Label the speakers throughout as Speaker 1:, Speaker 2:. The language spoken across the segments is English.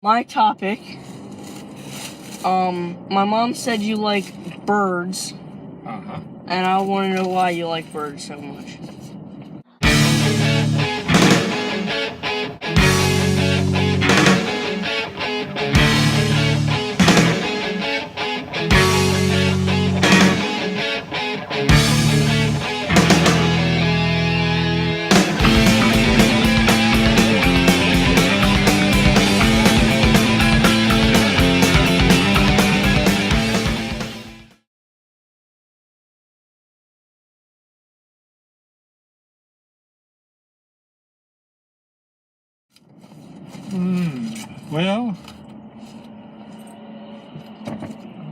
Speaker 1: My topic, my mom said you like birds.
Speaker 2: Uh-huh.
Speaker 1: And I want to know why you like birds so much.
Speaker 2: Well,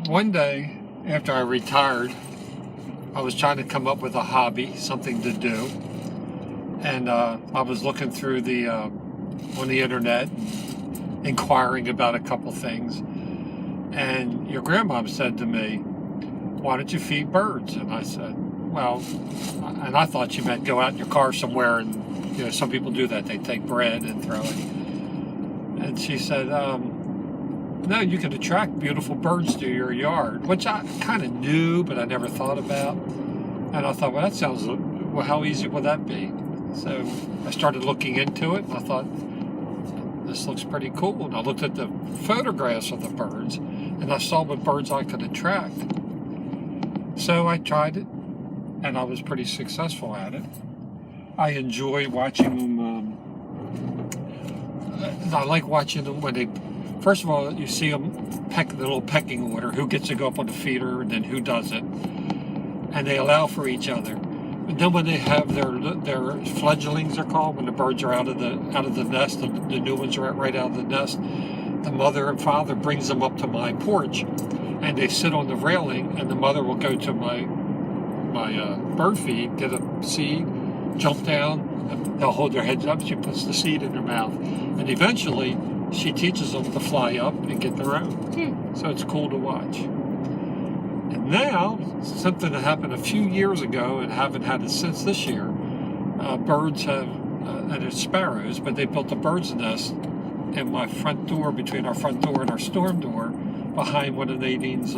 Speaker 2: one day after I retired, I was trying to come up with a hobby, something to do, and I was looking through on the internet, inquiring about a couple things, and your grandmom said to me, "Why don't you feed birds?" And I said, "Well," and I thought you meant go out in your car somewhere, and some people do that. They take bread and throw it. And she said, "No, you can attract beautiful birds to your yard," which I kind of knew, but I never thought about. And I thought, well, that sounds, well, how easy would that be? So I started looking into it, and I thought, this looks pretty cool. And I looked at the photographs of the birds, and I saw what birds I could attract. So I tried it, and I was pretty successful at it. I enjoy watching them. I like watching them when they, first of all, you see them peck the little pecking order, who gets to go up on the feeder and then who doesn't, and they allow for each other. And then when they have their fledglings, are called, when the birds are out of the nest, the new ones are right out of the nest, the mother and father brings them up to my porch, and they sit on the railing, and the mother will go to my bird feed, get a seed, jump down, and they'll hold their heads up. She puts the seed in their mouth, and eventually she teaches them to fly up and get their own. So it's cool to watch. And now, something that happened a few years ago, and haven't had it since this year, birds have, and it's sparrows, but they built a bird's nest in my front door, between our front door and our storm door, behind one of Nadine's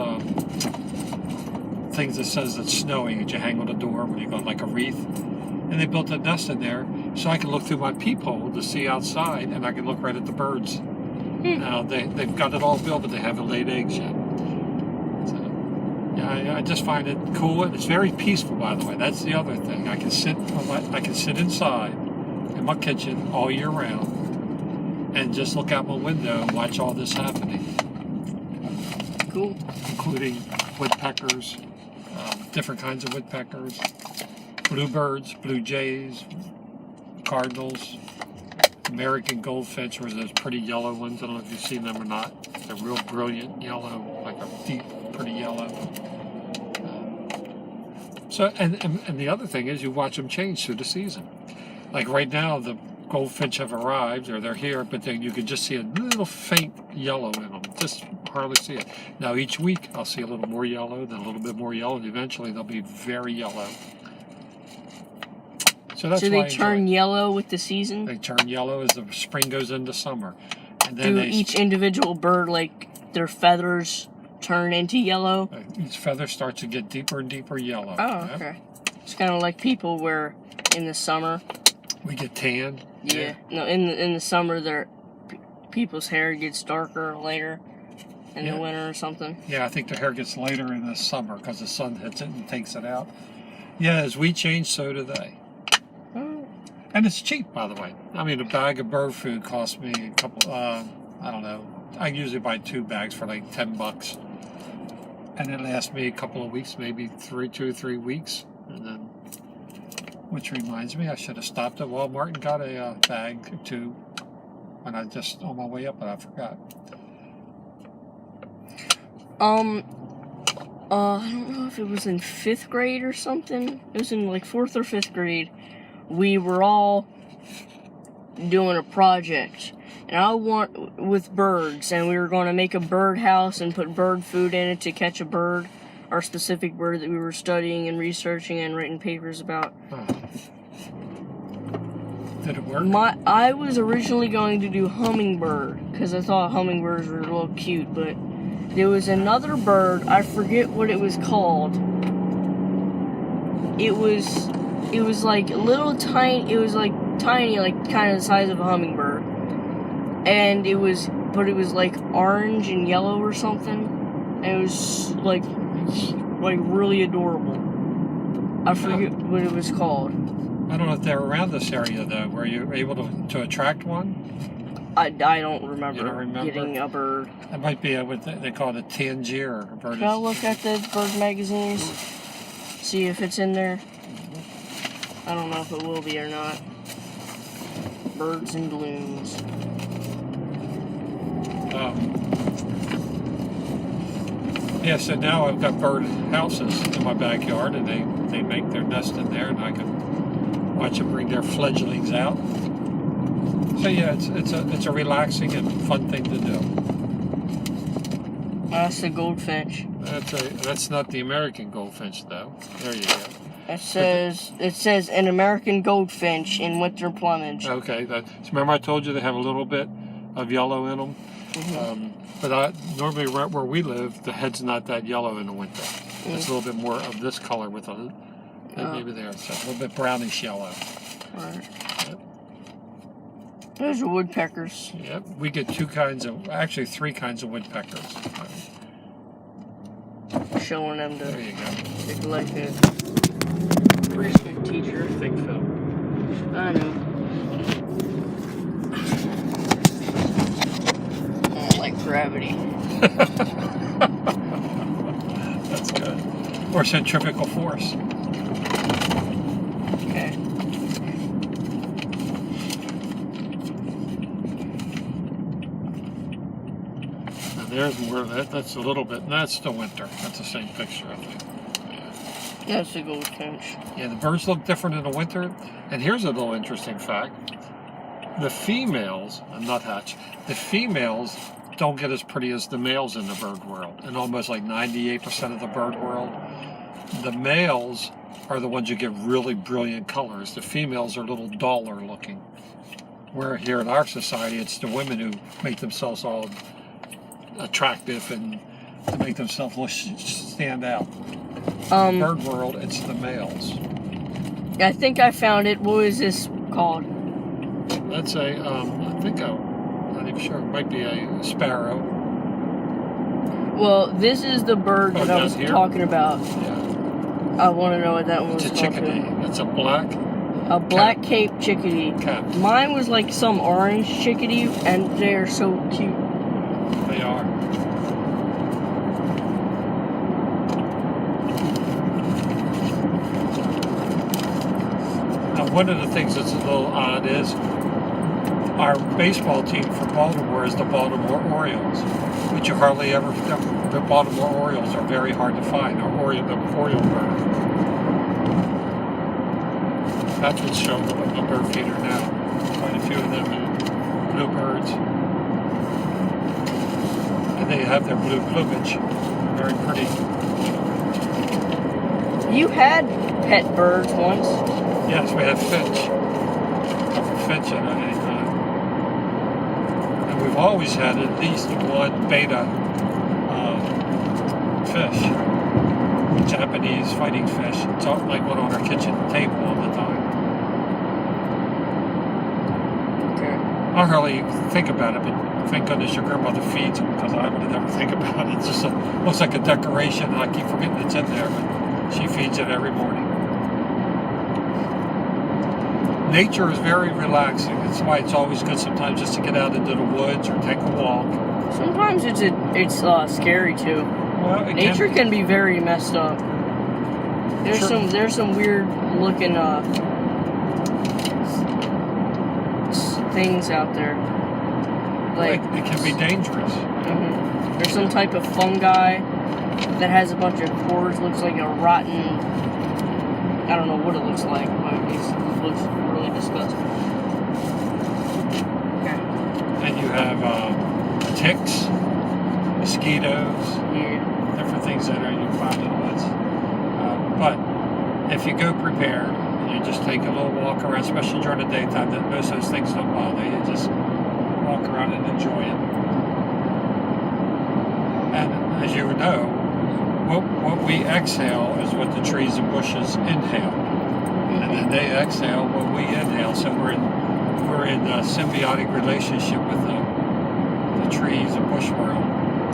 Speaker 2: things that says it's snowing that you hang on the door when you go like a wreath. And they built a nest in there so I can look through my peephole to see outside, and I can look right at the birds. Now they've got it all built, but they haven't laid eggs yet. So yeah, I just find it cool, and it's very peaceful. By the way, that's the other thing. I can sit inside in my kitchen all year round and just look out my window and watch all this happening.
Speaker 1: Cool.
Speaker 2: Including woodpeckers, different kinds of woodpeckers, bluebirds, blue jays, cardinals, American goldfinch, or those pretty yellow ones. I don't know if you've seen them or not. They're real brilliant yellow, like a deep, pretty yellow. So, and the other thing is you watch them change through the season. Like right now, the goldfinch have arrived, or they're here, but then you can just see a little faint yellow in them. Just hardly see it. Now each week I'll see a little more yellow, then a little bit more yellow, and eventually they'll be very yellow. So that's
Speaker 1: why they turn yellow with the season?
Speaker 2: They turn yellow as the spring goes into summer. And then
Speaker 1: each individual bird, like their feathers, turn into yellow?
Speaker 2: Each feather starts to get deeper and deeper yellow.
Speaker 1: Oh, okay. It's kind of like people where in the summer
Speaker 2: we get tan.
Speaker 1: Yeah. No, in the summer people's hair gets darker later in the winter or something.
Speaker 2: Yeah, I think the hair gets lighter in the summer because the sun hits it and takes it out. Yeah, as we change, so do they. And it's cheap, by the way. I mean, a bag of bird food costs me a couple, I don't know. I usually buy 2 bags for like $10. And it lasts me a couple of weeks, maybe 2 or 3 weeks. And then, which reminds me, I should have stopped at Walmart and got a bag or 2 when I just on my way up, but I forgot.
Speaker 1: I don't know if it was in 5th grade or something. It was in like 4th or 5th grade. We were all doing a project, and with birds, and we were going to make a bird house and put bird food in it to catch a bird, our specific bird that we were studying and researching and writing papers about.
Speaker 2: Did it work?
Speaker 1: I was originally going to do hummingbird because I thought hummingbirds were a little cute, but there was another bird. I forget what it was called. It was like little tiny. It was like tiny, like kind of the size of a hummingbird, and it was like orange and yellow or something. And it was like really adorable. I forget what it was called.
Speaker 2: I don't know if they're around this area though. Were you able to attract one?
Speaker 1: I don't remember,
Speaker 2: You don't remember
Speaker 1: getting a bird.
Speaker 2: It might be what they call it a tangier. A bird.
Speaker 1: Can I look at the bird magazines? See if it's in there. I don't know if it will be or not. Birds and balloons.
Speaker 2: Yeah, so now I've got bird houses in my backyard, and they make their nest in there, and I can watch them bring their fledglings out. So yeah, it's a relaxing and fun thing to do.
Speaker 1: That's the goldfinch.
Speaker 2: That's not the American goldfinch though. There you go.
Speaker 1: It says an American goldfinch in winter plumage.
Speaker 2: Okay, remember I told you they have a little bit of yellow in them.
Speaker 1: Mm-hmm.
Speaker 2: But normally right where we live, the head's not that yellow in the winter. It's a little bit more of this color with maybe there, so a little bit brownish yellow.
Speaker 1: Right.
Speaker 2: Yep.
Speaker 1: Those are woodpeckers.
Speaker 2: Yep, we get actually three kinds of woodpeckers.
Speaker 1: Showing them
Speaker 2: There you go.
Speaker 1: to like a preschool teacher.
Speaker 2: Thick film.
Speaker 1: I know. Like gravity.
Speaker 2: That's good. Or centrifugal force.
Speaker 1: Okay.
Speaker 2: And there's more of that. That's a little bit. That's the winter. That's the same picture, I think.
Speaker 1: Yeah, it's a goldfinch.
Speaker 2: Yeah, the birds look different in the winter. And here's a little interesting fact. The females, nuthatch, the females don't get as pretty as the males in the bird world. In almost like 98% of the bird world, the males are the ones who get really brilliant colors. The females are a little duller looking. Where here in our society, it's the women who make themselves all attractive and to make themselves stand out. In the bird world, it's the males.
Speaker 1: I think I found it. What is this called?
Speaker 2: That's I'm not even sure. It might be a sparrow.
Speaker 1: Well, this is the bird that I was talking about.
Speaker 2: Yeah.
Speaker 1: I want to know what that one was called.
Speaker 2: It's a chickadee. It's a
Speaker 1: black Cape chickadee.
Speaker 2: Cat.
Speaker 1: Mine was like some orange chickadee, and they are so cute.
Speaker 2: They are. Now, one of the things that's a little odd is our baseball team for Baltimore is the Baltimore Orioles, which you hardly ever. The Baltimore Orioles are very hard to find. The Oriole bird. That's what's shown on the bird feeder now. Quite a few of them bluebirds, and they have their blue plumage. Very pretty.
Speaker 1: You had pet birds once.
Speaker 2: Yes, we had finch. Finch at any time. And we've always had at least one beta fish. Japanese fighting fish. It's like one on our kitchen table all the time.
Speaker 1: Okay.
Speaker 2: I hardly think about it, but thank goodness your grandmother feeds them because I would never think about it. It's just looks like a decoration, and I keep forgetting it's in there, but she feeds it every morning. Nature is very relaxing. That's why it's always good sometimes just to get out into the woods or take a walk.
Speaker 1: Sometimes it's scary too.
Speaker 2: Well,
Speaker 1: Nature can be very messed up. There's some weird looking things out there. Like
Speaker 2: it can be dangerous.
Speaker 1: Mm-hmm. There's some type of fungi that has a bunch of pores. Looks like a rotten. I don't know what it looks like, but it looks really disgusting. Okay.
Speaker 2: And you have ticks, mosquitoes, different things that you find in the woods. But if you go prepared, you You just take a little walk around, especially during the daytime. That most of those things don't bother you. Just walk around and enjoy it. And as you know, what we exhale is what the trees and bushes inhale, and then they exhale what we inhale. So we're in a symbiotic relationship with the trees and bush world.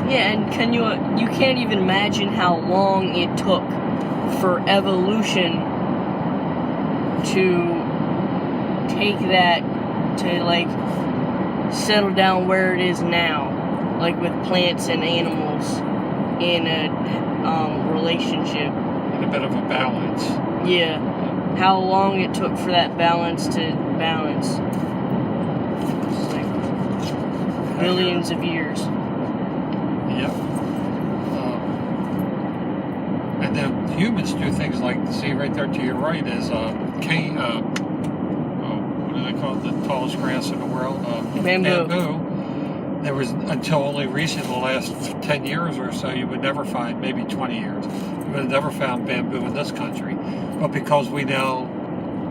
Speaker 1: Yeah, and you can't even imagine how long it took for evolution to take that to like settle down where it is now, like with plants and animals in a relationship.
Speaker 2: In a bit of a balance.
Speaker 1: Yeah. How long it took for that balance to balance. It's like billions of years.
Speaker 2: Yep. And then humans do things like, see right there to your right is cane, what do they call it, the tallest grass in the world?
Speaker 1: Bamboo.
Speaker 2: There was, until only recent, the last 10 years or so, you would never find, maybe 20 years, you would have never found bamboo in this country. But because we now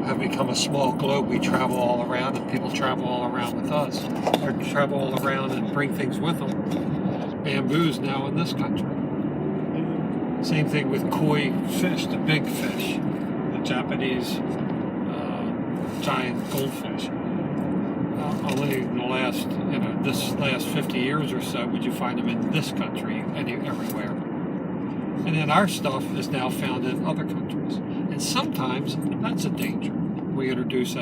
Speaker 2: have become a small globe, we travel all around, and people travel all around with us, or travel all around and bring things with them. Bamboo's now in this country. Same thing with koi fish, the big fish, the Japanese giant goldfish. Only in the last, this last 50 years or so would you find them in this country everywhere. And then our stuff is now found in other countries. And sometimes that's a danger. We introduce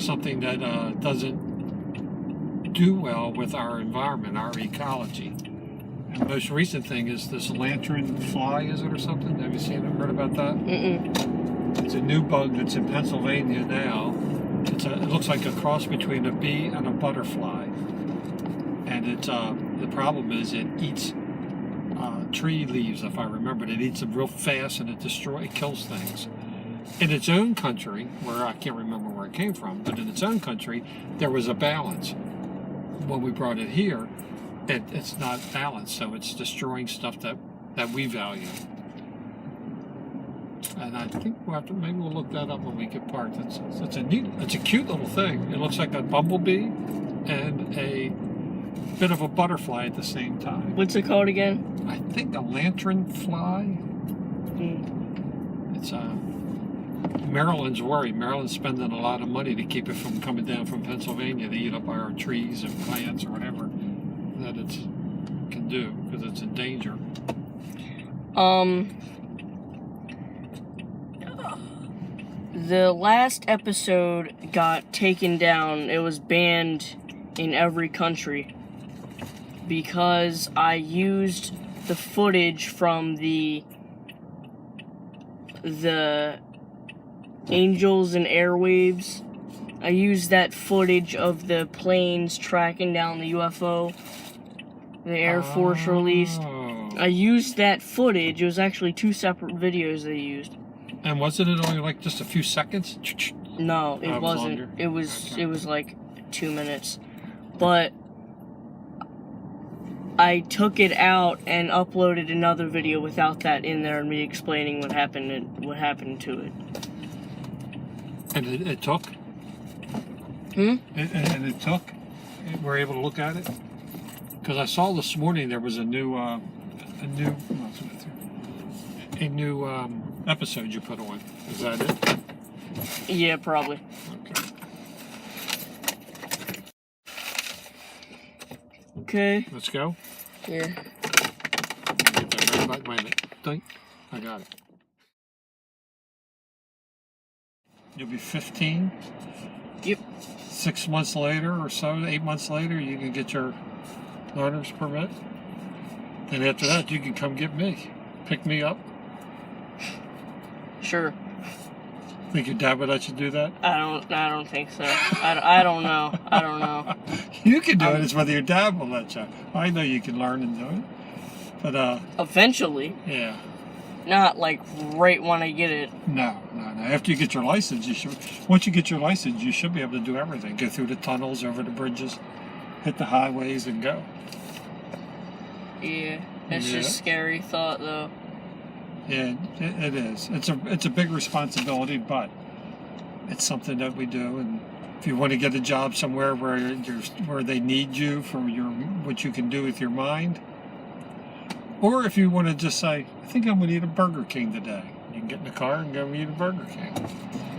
Speaker 2: something that doesn't do well with our environment, our ecology. And the most recent thing is this lantern fly, is it, or something? Have you seen it, heard about that?
Speaker 1: Mm-mm.
Speaker 2: It's a new bug that's in Pennsylvania now. It looks like a cross between a bee and a butterfly. And the problem is it eats tree leaves, if I remember. It eats them real fast, and it kills things. In its own country, where I can't remember where it came from, but in its own country, there was a balance. When we brought it here, it's not balanced, so it's destroying stuff that we value. And I think maybe we'll look that up when we get parked. It's a cute little thing. It looks like a bumblebee and a bit of a butterfly at the same time.
Speaker 1: What's it called again?
Speaker 2: I think a lantern fly.
Speaker 1: Mm.
Speaker 2: It's Maryland's worried. Maryland's spending a lot of money to keep it from coming down from Pennsylvania to eat up our trees and plants or whatever that it can do, because it's in danger.
Speaker 1: The last episode got taken down. It was banned in every country because I used the footage from the Angels and Airwaves. I used that footage of the planes tracking down the UFO the Air Force released. I used that footage. It was actually 2 separate videos they used.
Speaker 2: And wasn't it only like just a few seconds?
Speaker 1: No, it wasn't.
Speaker 2: Longer.
Speaker 1: It was like 2 minutes. But I took it out and uploaded another video without that in there and me explaining what happened to it.
Speaker 2: And it took?
Speaker 1: Hmm?
Speaker 2: And it took? We're able to look at it? Because I saw this morning there was a new episode you put on. Is that it?
Speaker 1: Yeah, probably. Okay.
Speaker 2: Let's go.
Speaker 1: Here.
Speaker 2: Get that right back. Wait a minute. Dink. I got it. You'll be 15.
Speaker 1: Yep.
Speaker 2: 6 months later or so, 8 months later, you can get your learner's permit. And after that, you can come get me. Pick me up.
Speaker 1: Sure.
Speaker 2: Think your dad would let you do that?
Speaker 1: I don't think so. I don't know. I don't know.
Speaker 2: You can do it. It's whether your dad will let you. I know you can learn and do it. But,
Speaker 1: eventually.
Speaker 2: Yeah.
Speaker 1: Not like right when I get it.
Speaker 2: No. After you get your license, once you get your license, you should be able to do everything. Go through the tunnels, over the bridges, hit the highways, and go.
Speaker 1: Yeah. It's just a scary thought, though.
Speaker 2: Yeah, it is. It's a big responsibility, but it's something that we do. And if you want to get a job somewhere where they need you for what you can do with your mind, or if you want to just say, I think I'm going to eat a Burger King today, you can get in the car and go eat a Burger King.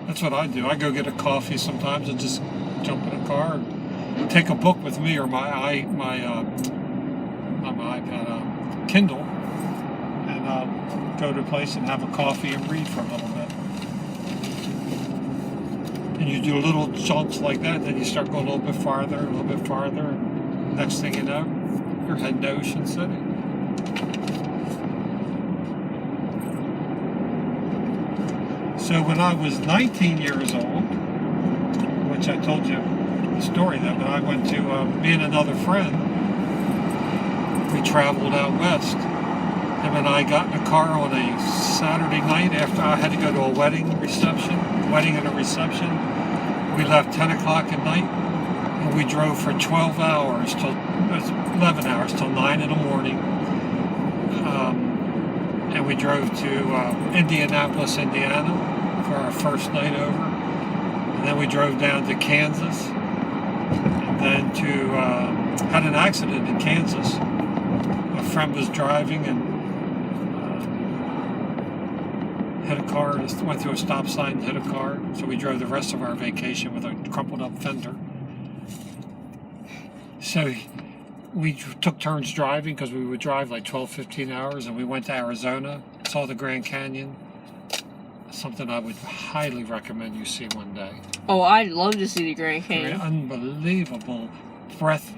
Speaker 2: That's what I do. I go get a coffee sometimes and just jump in a car and take a book with me or my iPad, Kindle, and go to a place and have a coffee and read for a little bit. And you do little jumps like that, then you start going a little bit farther, and next thing you know, you're heading to Ocean City. So when I was 19 years old, which I told you the story that, but I went to me and another friend, we traveled out west. And when I got in a car on a Saturday night after I had to go to a wedding and a reception, we left 10 o'clock at night and we drove for 12 hours till 11 hours till 9 in the morning. And we drove to Indianapolis, Indiana for our first night over. And then we drove down to Kansas. And then had an accident in Kansas. A friend was driving and hit a car, went through a stop sign and hit a car. So we drove the rest of our vacation with a crumpled up fender. So we took turns driving because we would drive like 12, 15 hours, and we went to Arizona, saw the Grand Canyon. Something I would highly recommend you see one day.
Speaker 1: Oh, I'd love to see the Grand Canyon.
Speaker 2: Unbelievable breath.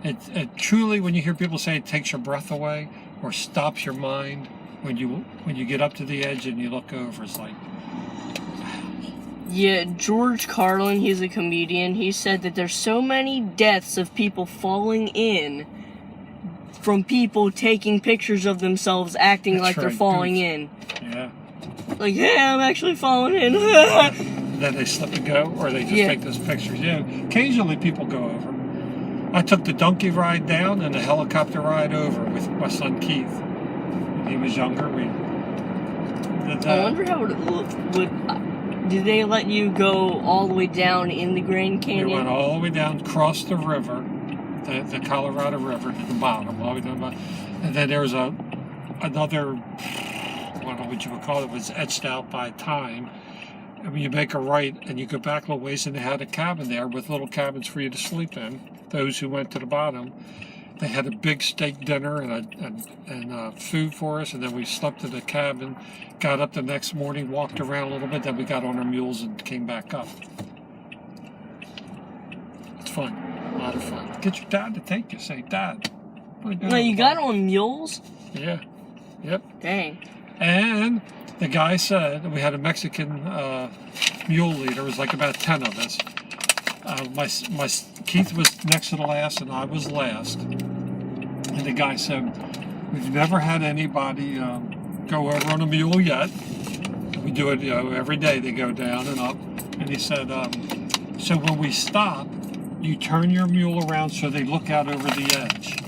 Speaker 2: It truly, when you hear people say it takes your breath away or stops your mind, when you get up to the edge and you look over, it's like...
Speaker 1: Yeah, George Carlin, he's a comedian, he said that there's so many deaths of people falling in from people taking pictures of themselves acting
Speaker 2: That's
Speaker 1: like
Speaker 2: right,
Speaker 1: they're falling in.
Speaker 2: Yeah.
Speaker 1: Like, hey, I'm actually falling in.
Speaker 2: Then they slip and go, or they just take those pictures. Yeah, occasionally people go over. I took the donkey ride down and the helicopter ride over with my son Keith. When he was younger, we did that.
Speaker 1: I wonder how it would... Did they let you go all the way down in the Grand Canyon?
Speaker 2: We went all the way down, crossed the river, the Colorado River to the bottom, all the way down the bottom. And then there was another, I don't know what you would call it, was etched out by time. And when you make a right and you go back a little ways, and they had a cabin there with little cabins for you to sleep in. Those who went to the bottom, they had a big steak dinner and food for us, and then we slept in the cabin, got up the next morning, walked around a little bit, then we got on our mules and came back up. It's fun, a lot of fun. Get your dad to take you, say, Dad.
Speaker 1: No, you got on mules?
Speaker 2: Yeah, yep.
Speaker 1: Dang.
Speaker 2: And the guy said, we had a Mexican mule leader, it was like about 10 of us. My Keith was next to the last and I was last. And the guy said, we've never had anybody go over on a mule yet. We do it, every day they go down and up. And he said, so when we stop, you turn your mule around so they look out over the edge.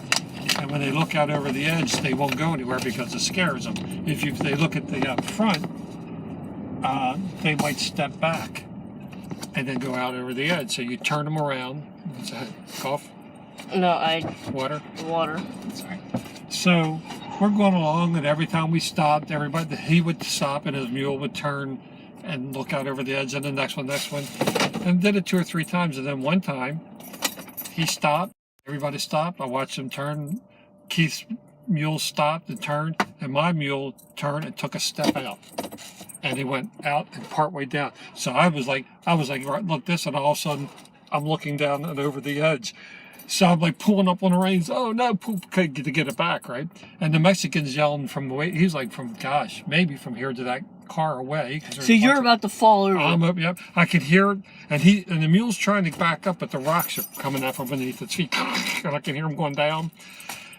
Speaker 2: And when they look out over the edge, they won't go anywhere because it scares them. If they look at the up front, they might step back and then go out over the edge. So you turn them around. What's that? Cough?
Speaker 1: No,
Speaker 2: Water?
Speaker 1: Water.
Speaker 2: Sorry. So we're going along, and every time we stopped, he would stop and his mule would turn and look out over the edge, and the next one, and did it 2 or 3 times. And then one time he stopped, everybody stopped, I watched him turn, Keith's mule stopped and turned, and my mule turned and took a step out, and he went out and partway down. So I was like right, look this, and all of a sudden I'm looking down and over the edge. So I'm like pulling up on the reins. Oh no, to get it back, right? And the Mexican's yelling from the way, he's like maybe from here to that car away.
Speaker 1: So you're about to fall over.
Speaker 2: I'm up, yep. I could hear it, and the mule's trying to back up, but the rocks are coming out from beneath its feet, and I can hear him going down.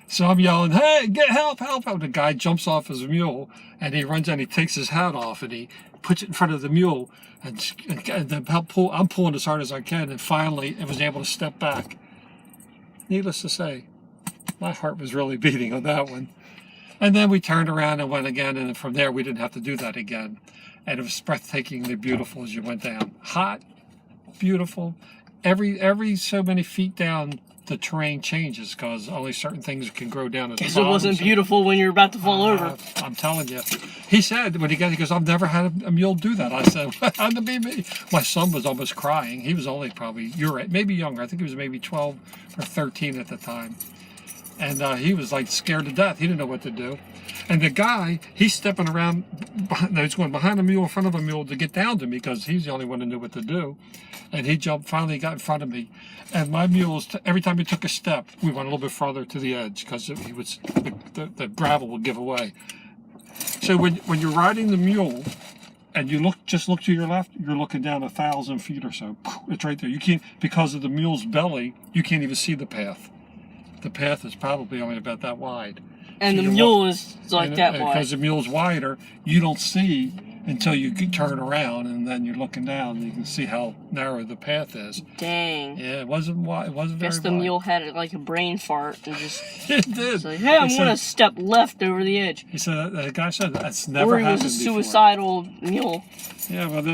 Speaker 2: So I'm yelling, hey, get help. The guy jumps off his mule, and he runs and he takes his hat off, and he puts it in front of the mule, and then I'm pulling as hard as I can, and finally I was able to step back. Needless to say, my heart was really beating on that one. And then we turned around and went again, and from there we didn't have to do that again. And it was breathtakingly beautiful as you went down. Hot, beautiful. Every so many feet down, the terrain changes because only certain things can grow down at the bottom.
Speaker 1: It wasn't beautiful when you're about to fall over.
Speaker 2: I'm telling you. He said when he goes, I've never had a mule do that. I said, how'd it be me? My son was almost crying. He was only probably your age, maybe younger. I think he was maybe 12 or 13 at the time. And he was like scared to death. He didn't know what to do. And the guy, he's stepping around, he's going behind a mule, in front of a mule to get down to me because he's the only one who knew what to do. And he finally got in front of me. And my mules, every time he took a step, we went a little bit farther to the edge because the gravel would give away. So when you're riding the mule and you just look to your left, you're looking down 1,000 feet or so. It's right there. You can't, because of the mule's belly, you can't even see the path. The path is probably only about that wide.
Speaker 1: And the mule is like that wide.
Speaker 2: Because the mule's wider, you don't see until you turn around, and then you're looking down, and you can see how narrow the path is.
Speaker 1: Dang.
Speaker 2: Yeah, it wasn't wide. It wasn't very wide.
Speaker 1: Guess the mule had like a brain fart and just.
Speaker 2: It did.
Speaker 1: Like, hey, I'm gonna step left over the edge.
Speaker 2: He said the guy said that's never happened before.
Speaker 1: Or he was a suicidal mule.
Speaker 2: Yeah, well,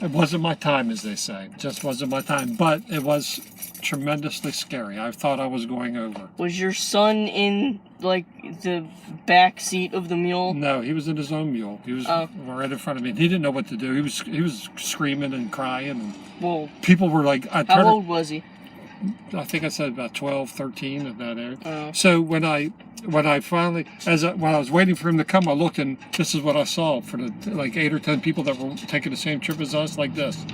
Speaker 2: it wasn't my time, as they say. It just wasn't my time, but it was tremendously scary. I thought I was going over.
Speaker 1: Was your son in like the back seat of the mule?
Speaker 2: No, he was in his own mule. He was right in front of me. He didn't know what to do. He was screaming and crying. And
Speaker 1: well,
Speaker 2: people were like,
Speaker 1: how old was he?
Speaker 2: I think I said about 12, 13 at that age.
Speaker 1: Oh.
Speaker 2: So when I finally, when I was waiting for him to come, I looked and this is what I saw for the like 8 or 10 people that were taking the same trip as us, like this.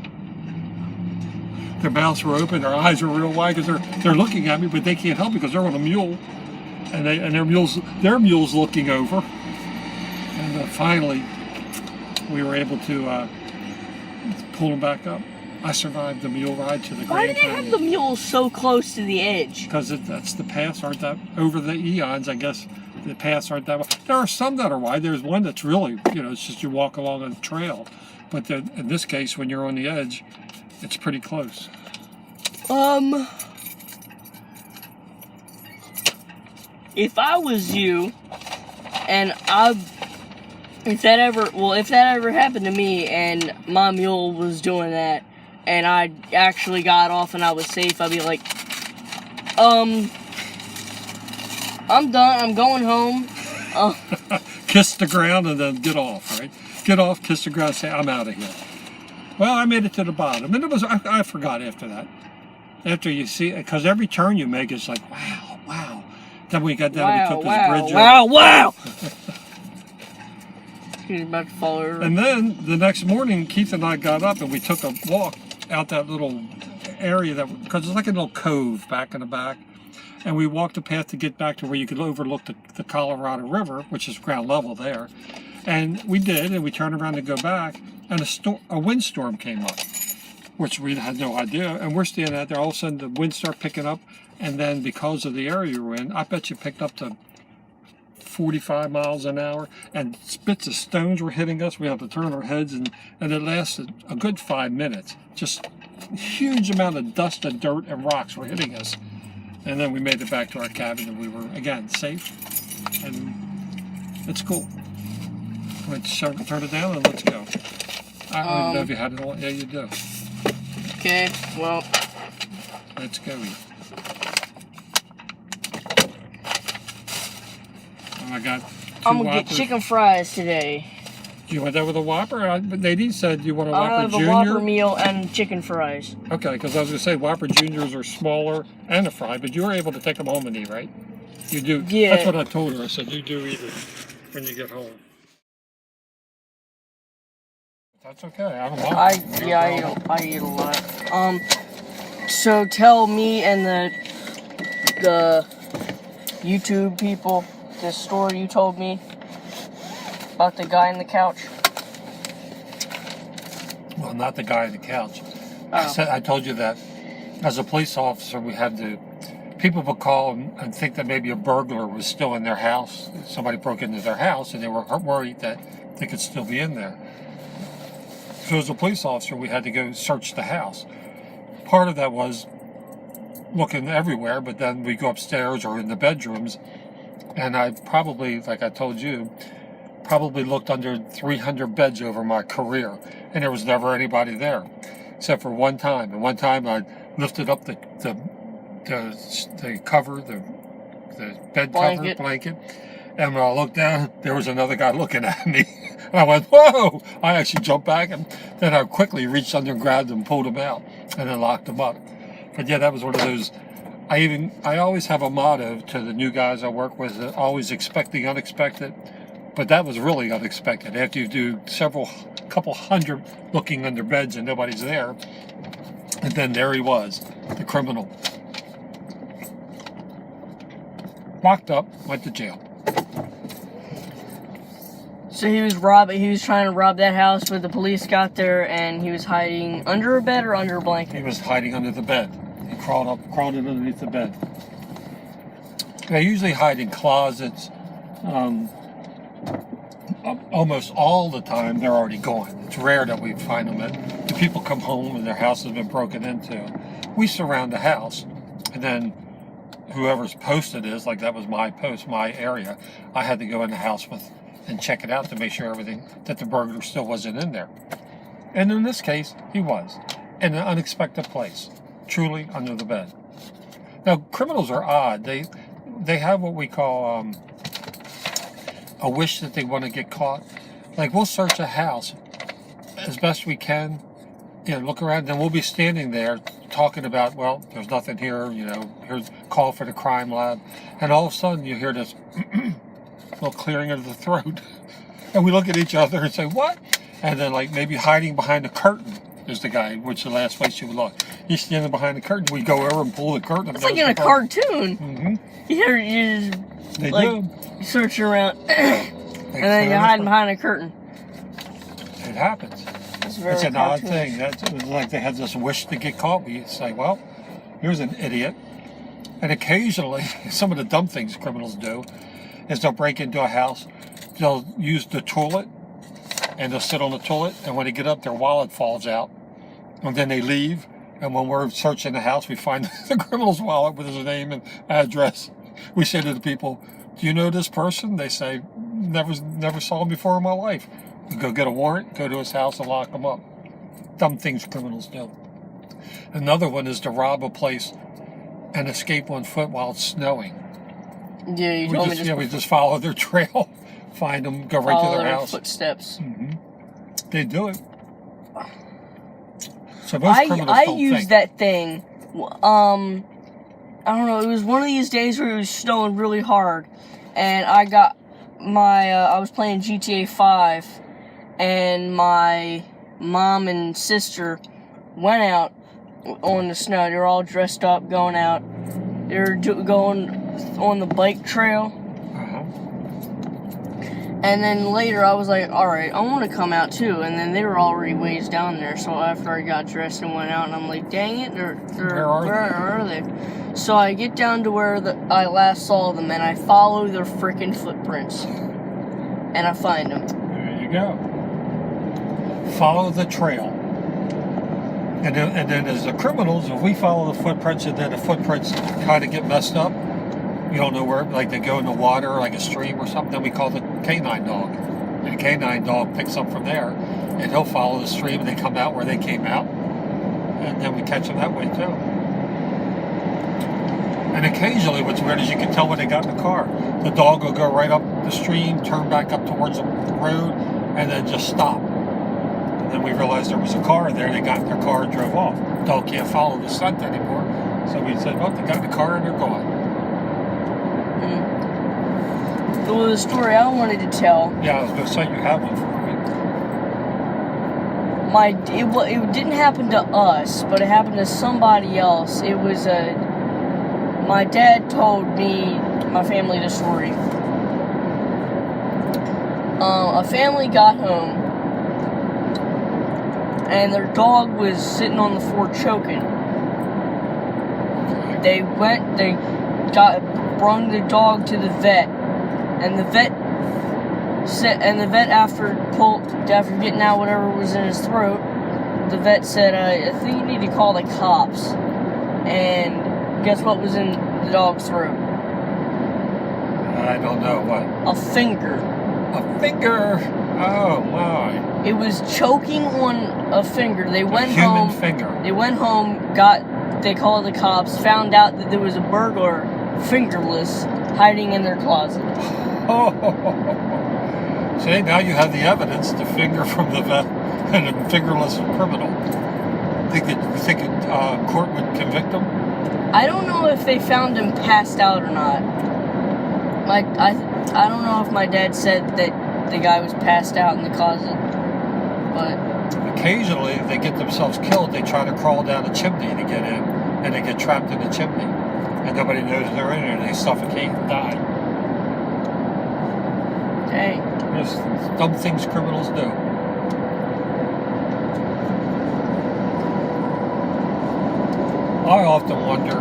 Speaker 2: Their mouths were open, their eyes were real wide because they're looking at me, but they can't help because they're on a mule, and their mule's looking over. And finally, we were able to pull them back up. I survived the mule ride to the Grand
Speaker 1: Why did they have the mule so close to the edge?
Speaker 2: Because that's the paths aren't that over the eons. I guess the paths aren't that wide. There are some that are wide. There's one that's really, it's just you walk along a trail. But in this case, when you're on the edge, it's pretty close.
Speaker 1: If I was you, and if that ever happened to me, and my mule was doing that, and I actually got off and I was safe, I'd be like, I'm done. I'm going home.
Speaker 2: Kiss the ground and then get off, right? Get off, kiss the ground, say, I'm out of here. Well, I made it to the bottom, and I forgot after that. After you see, because every turn you make is like, wow. Then we got down, we took this bridge.
Speaker 1: Wow. He's about to fall over.
Speaker 2: And then the next morning, Keith and I got up and we took a walk out that little area because it's like a little cove back in the back. And we walked a path to get back to where you could overlook the Colorado River, which is ground level there. And we did, and we turned around to go back, and a windstorm came up, which we had no idea. And we're standing out there, all of a sudden the wind started picking up, and then because of the area we're in, I bet you picked up to 45 miles an hour, and bits of stones were hitting us. We had to turn our heads, and it lasted a good 5 minutes. Just a huge amount of dust and dirt and rocks were hitting us. And then we made it back to our cabin, and we were, again, safe, and it's cool. Let's turn it down and let's go. I don't even know if you had it on. Yeah, you do.
Speaker 1: Okay, well.
Speaker 2: Let's go. Oh, I got
Speaker 1: I'm going to get chicken fries today.
Speaker 2: You want that with a Whopper? Nadine said you want a Whopper Junior?
Speaker 1: A Whopper meal and chicken fries.
Speaker 2: Okay, because I was going to say Whopper Juniors are smaller and a fry, but you were able to take them home and eat, right? You do.
Speaker 1: Yeah.
Speaker 2: That's what I told her. I said, you do eat it when you get home. That's okay. I don't know.
Speaker 1: I eat a lot. So tell me and the YouTube people the story you told me about the guy on the couch.
Speaker 2: Well, not the guy on the couch.
Speaker 1: Oh.
Speaker 2: I told you that as a police officer, we had to. People would call and think that maybe a burglar was still in their house. Somebody broke into their house, and they were worried that they could still be in there. So as a police officer, we had to go search the house. Part of that was looking everywhere, but then we go upstairs or in the bedrooms, And I probably, like I told you, probably looked under 300 beds over my career, and there was never anybody there, except for one time. And one time I lifted up the cover, the bed cover blanket, and when I looked down, there was another guy looking at me. And I went, whoa! I actually jumped back, and then I quickly reached under and grabbed him, pulled him out, and then locked him up. But yeah, that was one of those. I always have a motto to the new guys I work with, always expect the unexpected. But that was really unexpected. After you do couple hundred looking under beds and nobody's there, and then there he was, the criminal. Locked up, went to jail.
Speaker 1: So he was trying to rob that house, but the police got there, and he was hiding under a bed or under a blanket?
Speaker 2: He was hiding under the bed. He crawled in underneath the bed. They usually hide in closets. Almost all the time, they're already gone. It's rare that we find them. The people come home and their house has been broken into. We surround the house, and then whoever's post it is, like that was my post, my area, I had to go in the house and check it out to make sure that the burglar still wasn't in there. And in this case, he was, in an unexpected place, truly under the bed. Now, criminals are odd. They have what we call a wish that they want to get caught. Like, we'll search a house as best we can, look around, then we'll be standing there talking about, well, there's nothing here, here's call for the crime lab, and all of a sudden you hear this little clearing of the throat, and we look at each other and say, what? And then, like, maybe hiding behind a curtain is the guy, which is the last place you would look. He's standing behind the curtain. We go over and pull the curtain.
Speaker 1: It's like in a cartoon.
Speaker 2: Mm-hmm.
Speaker 1: They do. You search around, and then you're hiding behind a curtain.
Speaker 2: It happens. It's an odd thing. It's like they had this wish to get caught. We say, well, here's an idiot. And occasionally, some of the dumb things criminals do is they'll break into a house, they'll use the toilet, and they'll sit on the toilet, and when they get up, their wallet falls out. And then they leave, and when we're searching the house, we find the criminal's wallet with his name and address. We say to the people, do you know this person? They say, never saw him before in my life. We go get a warrant, go to his house, and lock him up. Dumb things criminals do. Another one is to rob a place and escape on foot while it's snowing.
Speaker 1: Yeah, you told me
Speaker 2: we just follow their trail, find them, go right to their house.
Speaker 1: Footsteps.
Speaker 2: Mm-hmm. They do it. So most criminals
Speaker 1: I
Speaker 2: don't
Speaker 1: used
Speaker 2: think.
Speaker 1: that thing. I don't know. It was one of these days where it was snowing really hard, and I got I was playing GTA 5, and my mom and sister went out on the snow. They were all dressed up, going out. They were going on the bike trail. And then later I was like, alright, I want to come out too. And then they were already ways down there. So after I got dressed and went out, and I'm like, dang it, where are they? So I get down to where I last saw them, and I follow their freaking footprints. And I find them.
Speaker 2: There you go. Follow the trail. And then as the criminals, if we follow the footprints and then the footprints kind of get messed up, you don't know where, like they go in the water, like a stream or something, then we call the canine dog. And the canine dog picks up from there, and he'll follow the stream, and they come out where they came out, and then we catch them that way too. And occasionally, what's weird is you can tell when they got in the car. The dog will go right up the stream, turn back up towards the road, and then just stop. And then we realized there was a car there, they got in their car and drove off. The dog can't follow the scent anymore, so we said, well, they got in the car and they're gone.
Speaker 1: Well, the story I wanted to tell.
Speaker 2: Yeah, I was going to say you have one for me.
Speaker 1: It didn't happen to us, but it happened to somebody else. It was my dad told my family the story. A family got home, and their dog was sitting on the floor choking. They brought the dog to the vet. And the vet after getting out whatever was in his throat, the vet said, I think you need to call the cops. And guess what was in the dog's throat?
Speaker 2: I don't know what.
Speaker 1: A finger.
Speaker 2: A finger. Oh my.
Speaker 1: It was choking on a finger. They went
Speaker 2: human
Speaker 1: home.
Speaker 2: Finger.
Speaker 1: They went home. They called the cops. Found out that there was a burglar, fingerless, hiding in their closet.
Speaker 2: Oh. See, now you have the evidence to finger from the and a fingerless criminal. You think court would convict him?
Speaker 1: I don't know if they found him passed out or not. I don't know if my dad said that the guy was passed out in the closet, but
Speaker 2: occasionally they get themselves killed. They try to crawl down a chimney to get in, and they get trapped in the chimney, and nobody knows they're in there. And they suffocate and die.
Speaker 1: Dang.
Speaker 2: There's dumb things criminals do. I often wonder,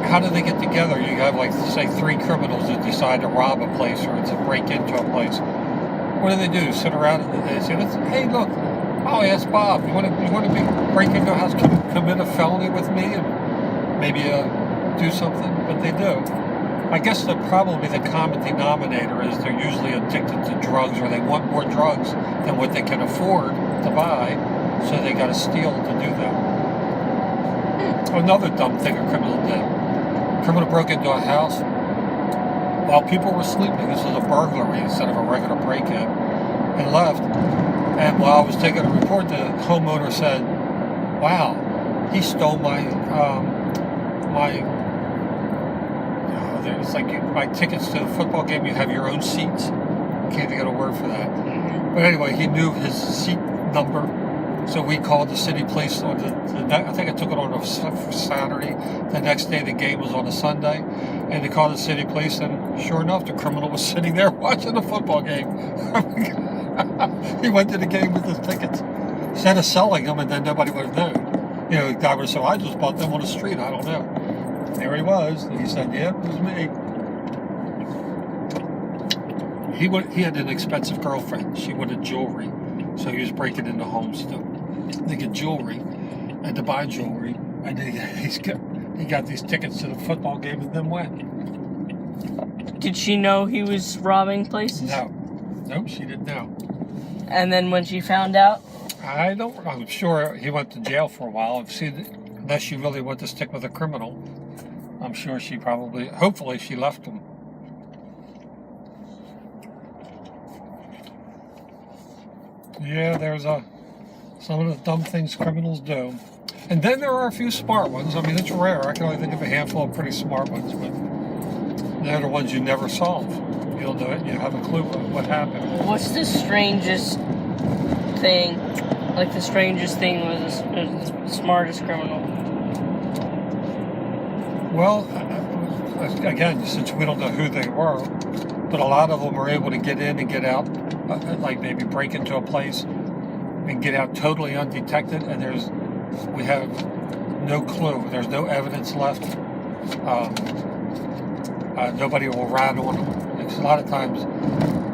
Speaker 2: how do they get together? You have, like, say, 3 criminals that decide to rob a place or to break into a place. What do? Sit around and they say, "Hey, look, I'll ask Bob. You want to break into a house, commit a felony with me, and maybe do something?" But they do. I guess probably the common denominator is they're usually addicted to drugs, or they want more drugs than what they can afford to buy, so they got to steal to do that. Another dumb thing a criminal did. A criminal broke into a house while people were sleeping. This was a burglary instead of a regular break-in, and left. And while I was taking a report, the homeowner said, "Wow, he stole my it's like my tickets to the football game. You have your own seats." Can't get a word for that. But anyway, he knew his seat number, so we called the city police on I think I took it on a Saturday. The next day the game was on a Sunday, and they called the city police, and sure enough, the criminal was sitting there watching the football game. He went to the game with his tickets instead of selling them, and then nobody would have known. You know, the guy would have said, "I just bought them on the street. I don't know." There he was. And he said, "Yeah, it was me." He had an expensive girlfriend. She wanted jewelry, so he was breaking into homes to get jewelry and to buy jewelry. And he got these tickets to the football game and then went.
Speaker 1: Did she know he was robbing places?
Speaker 2: No. Nope, she didn't know.
Speaker 1: And then when she found out?
Speaker 2: I'm sure he went to jail for a while. Unless she really wanted to stick with a criminal, I'm sure hopefully she left him. Yeah, there's some of the dumb things criminals do. And then there are a few smart ones. I mean, it's rare. I can only think of a handful of pretty smart ones, but they're the ones you never solve. You don't know it. You have a clue what happened.
Speaker 1: What's the strangest thing? Like the strangest thing was the smartest criminal?
Speaker 2: Well, again, since we don't know who they were, but a lot of them were able to get in and get out, like maybe break into a place and get out totally undetected, and we have no clue. There's no evidence left. Nobody will rat on them. Because a lot of times,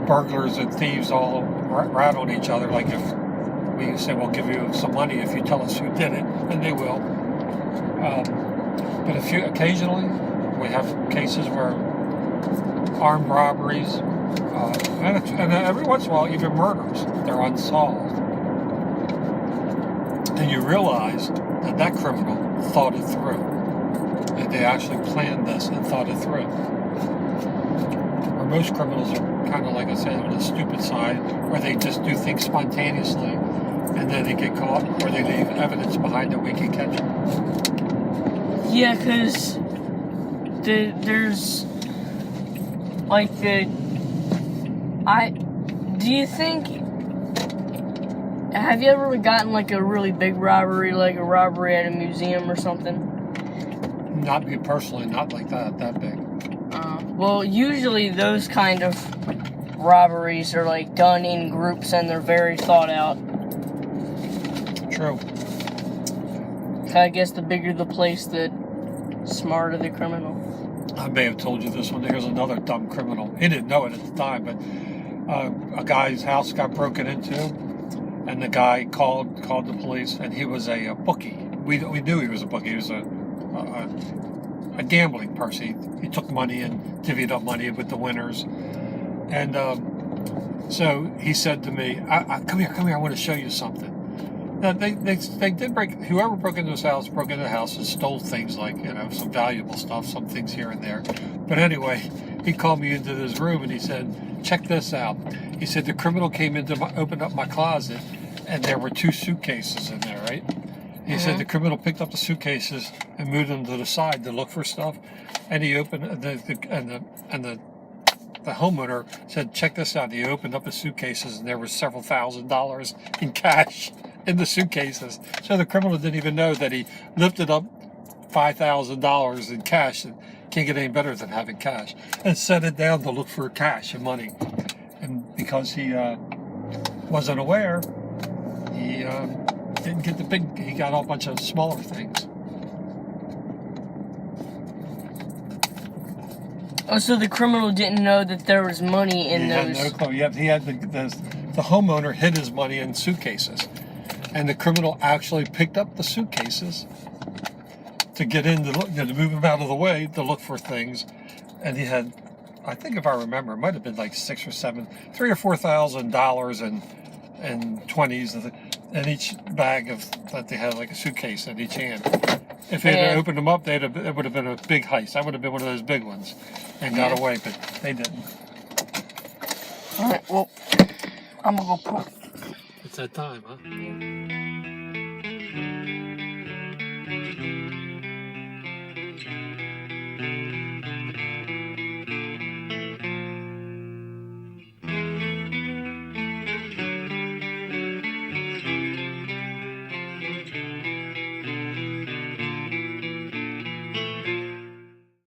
Speaker 2: burglars and thieves all rat on each other. Like if we say, "We'll give you some money if you tell us who did it," and they will. But occasionally, we have cases where armed robberies, and every once in a while, even murders, they're unsolved. And you realize that criminal thought it through. That they actually planned this and thought it through. Or most criminals are kind of, like I said, on the stupid side, where they just do things spontaneously, and then they get caught, or they leave evidence behind that we can catch them.
Speaker 1: Yeah, because there's like do you think, have you ever gotten like a really big robbery, like a robbery at a museum or something?
Speaker 2: Not me personally, not like that big.
Speaker 1: Well, usually those kind of robberies are like done in groups and they're very thought out.
Speaker 2: True.
Speaker 1: I guess the bigger the place, the smarter the criminal.
Speaker 2: I may have told you this one. Here's another dumb criminal. He didn't know it at the time, but a guy's house got broken into, and the guy called the police, and he was a bookie. We knew he was a bookie. He was a gambling person. He took money and divvied up money with the winners. And so he said to me, come here, I want to show you something. Now, they did break, whoever broke into the house and stole things like, some valuable stuff, some things here and there. But anyway, he called me into this room and he said, check this out. He said, the criminal came opened up my closet, and there were 2 suitcases in there, right? He said the criminal picked up the suitcases and moved them to the side to look for stuff, and he opened the homeowner said, check this out. He opened up the suitcases and there was several $1,000s in cash in the suitcases. So the criminal didn't even know that he lifted up $5,000 in cash. And can't get any better than having cash. And set it down to look for cash and money. And because he wasn't aware, he didn't get the big, he got a bunch of smaller things.
Speaker 1: Oh, so the criminal didn't know that there was money in those.
Speaker 2: He had no clue. He had the homeowner hid his money in suitcases, and the criminal actually picked up the suitcases to get in to look, to move him out of the way to look for things, and he had, I think if I remember, it might have been like $3,000 or $4,000 in 20s in each bag that they had, like a suitcase in each hand. If they had opened them up, it would have been a big heist. That would have been one of those big ones, and got away, but they didn't.
Speaker 1: All right, well, I'm gonna go put.
Speaker 2: It's that time, huh?